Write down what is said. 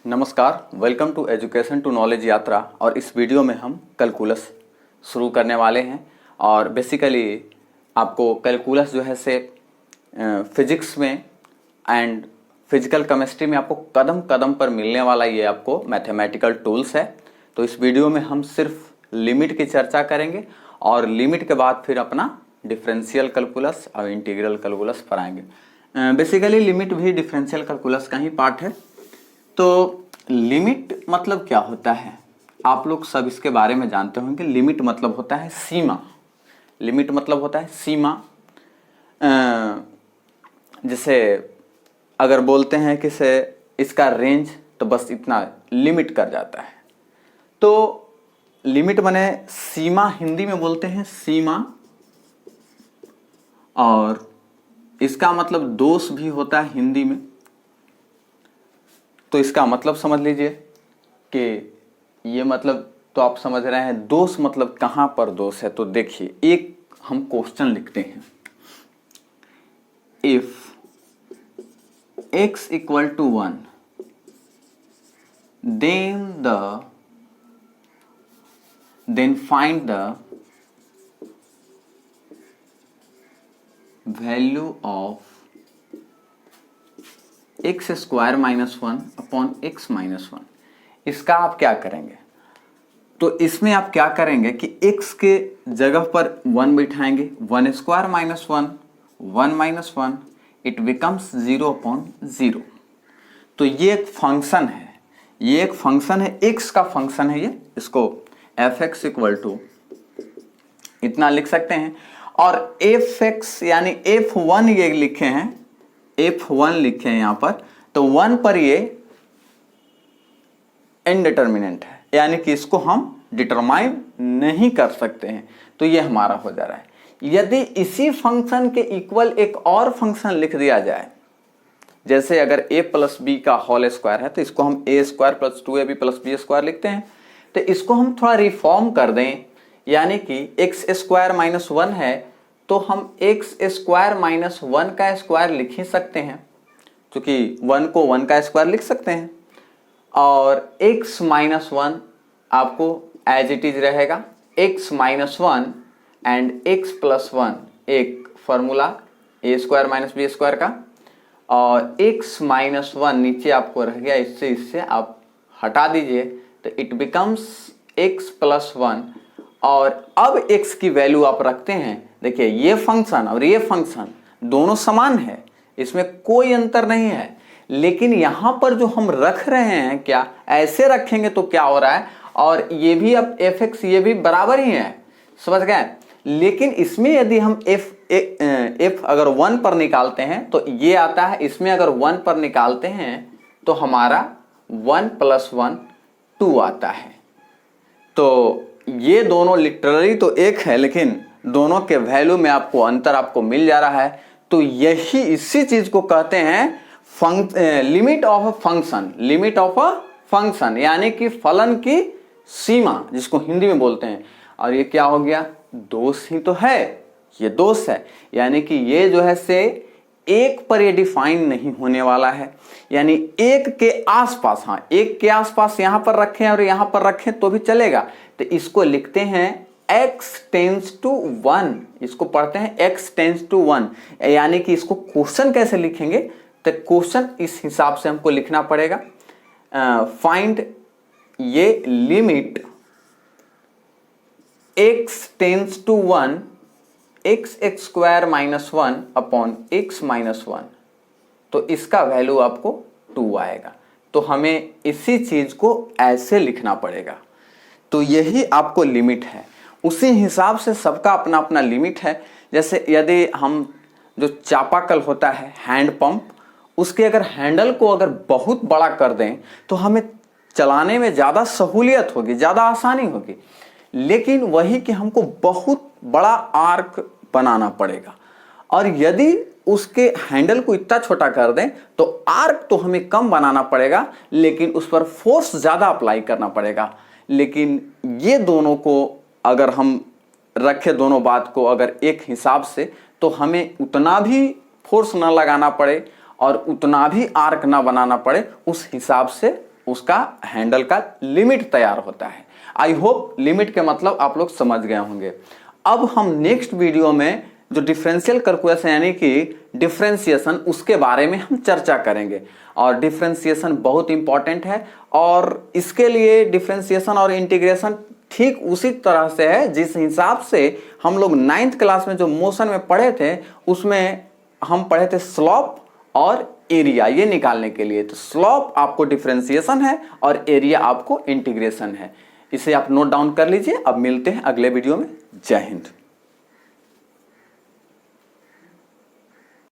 नमस्कार, welcome to education to knowledge Yatra. और इस वीडियो में हम कैलकुलस शुरू करने वाले हैं। और बेसिकली आपको कैलकुलस जो है से फिजिक्स में एंड फिजिकल केमिस्ट्री में आपको कदम कदम पर मिलने वाला ये आपको मैथमेटिकल टूल्स है। तो इस वीडियो में हम सिर्फ लिमिट की चर्चा करेंगे और लिमिट के बाद फिर अपना डिफरेंशियल कैलकुलस और इंटीग्रल कैलकुलस पर आएंगे। बेसिकली लिमिट भी डिफरेंशियल कैलकुलस का ही पार्ट है। तो लिमिट मतलब क्या होता है, आप लोग सब इसके बारे में जानते होंगे। लिमिट मतलब होता है सीमा। लिमिट मतलब होता है सीमा। जैसे अगर बोलते हैं कि से इसका रेंज, तो बस इतना लिमिट कर जाता है। तो लिमिट माने सीमा, हिंदी में बोलते हैं सीमा। और इसका मतलब दोष भी होता है हिंदी में। तो इसका मतलब समझ लीजिए कि ये मतलब तो आप समझ रहे हैं दोष मतलब कहां पर दोष है। तो देखिए, एक हम क्वेश्चन लिखते हैं। If x equal to 1 then find the value of x square minus 1 upon x minus 1। इसका आप क्या करेंगे? तो इसमें आप क्या करेंगे कि x के जगह पर 1 बिठाएंगे। 1 square minus 1, 1 minus 1, it becomes 0 upon 0। तो ये एक फंक्शन है, ये एक फंक्शन है, x का फंक्शन है ये। इसको f(x) इक्वल टू इतना लिख सकते हैं। और f(x) यानी f1 ये लिखे हैं, f1 लिखे हैं यहां पर। तो 1 पर ये इनडिटर्मिनेंट है, यानी कि इसको हम डिटरमाइन नहीं कर सकते हैं। तो ये हमारा हो जा रहा है। यदि इसी फंक्शन के इक्वल एक और फंक्शन लिख दिया जाए, जैसे अगर a प्लस बी का होल स्क्वायर है तो इसको हम a square plus 2ab plus B square लिखते हैं। तो इसको हम थोड़ा रिफॉर्म कर दें, यानी कि x स्क्वायर माइनस 1 है तो हम x स्क्वायर माइनस 1 का स्क्वायर लिख ही सकते हैं, क्योंकि 1 को 1 का स्क्वायर लिख सकते हैं। और x माइनस 1 आपको एज इट इज रहेगा। x minus 1 and x plus 1 एक formula a square minus B square का। और x माइनस 1 नीचे आपको रह गया, इससे आप हटा दीजिए तो इट बिकम्स x प्लस 1। और अब x की वैल्यू आप रखते हैं। देखिए, ये फंक्शन और ये फंक्शन दोनों समान है, इसमें कोई अंतर नहीं है। लेकिन यहां पर जो हम रख रहे हैं, क्या ऐसे रखेंगे तो क्या हो रहा है, और ये भी अब f(x) ये भी बराबर ही है, समझ गए। लेकिन इसमें यदि हम f अगर 1 पर निकालते हैं तो ये आता है, इसमें अगर 1 पर निकालते हैं तो हमारा 1 प्लस 1 2 आता है। तो ये दोनों लिटरली तो एक है, लेकिन दोनों के वैल्यू में आपको अंतर आपको मिल जा रहा है। तो यही इसी चीज को कहते हैं limit of a function. Limit of a function यानी कि फलन की सीमा, जिसको हिंदी में बोलते हैं। और ये क्या हो गया? दोष ही तो है, ये दोष है। यानी कि ये जो है से एक पर ये डिफाइन नहीं होने वाला है, यानी एक के आसपास, हाँ एक के आसपास यहां पर रखें और यहां पर रखें तो भी चलेगा। तो इसको लिखते हैं x टेंस टू 1। इसको पढ़ते हैं x टेंस टू 1। यानी कि इसको क्वेश्चन कैसे लिखेंगे, तो क्वेश्चन इस हिसाब से हमको लिखना पड़ेगा। फाइंड ये limit x tends to 1 x square minus 1 upon x minus 1। तो इसका वैल्यू आपको 2 आएगा। तो हमें इसी चीज को ऐसे लिखना पड़ेगा। तो यही आपको लिमिट है। उसी हिसाब से सबका अपना अपना लिमिट है। जैसे यदि हम जो चापाकल होता है, हैंड पंप, उसके अगर हैंडल को अगर बहुत बड़ा कर दें तो हमें चलाने में ज़्यादा सहूलियत होगी, ज़्यादा आसानी होगी। लेकिन वही कि हमको बहुत बड़ा आर्क बनाना पड़ेगा। और यदि उसके हैंडल को इतना छोटा कर दें तो आर्क तो हमें कम बनाना पड़ेगा, लेकिन उस पर फोर्स ज़्यादा अप्लाई करना पड़ेगा। लेकिन ये दोनों को अगर हम रखें, दोनों बात को अगर एक हिसाब से, तो हमें उतना भी फोर्स ना लगाना पड़े और उतना भी आर्क ना बनाना पड़े, उस हिसाब से उसका हैंडल का लिमिट तैयार होता है। आई होप लिमिट के मतलब आप लोग समझ गए होंगे। अब हम नेक्स्ट वीडियो में जो डिफरेंशियल कैलकुलस यानी कि डिफरेंशिएशन, उसके बारे में हम चर्चा करेंगे। और डिफरेंशिएशन बहुत इंपॉर्टेंट है, और इसके लिए डिफरेंशिएशन और इंटीग्रेशन ठीक उसी तरह से है जिस हिसाब से हम लोग 9th क्लास में जो मोशन में पढ़े थे, उसमें हम पढ़े थे स्लोप और एरिया, ये निकालने के लिए। तो स्लोप आपको डिफरेंशिएशन है और एरिया आपको इंटीग्रेशन है। इसे आप नोट डाउन कर लीजिए। अब मिलते हैं अगले वीडियो में। जय हिंद।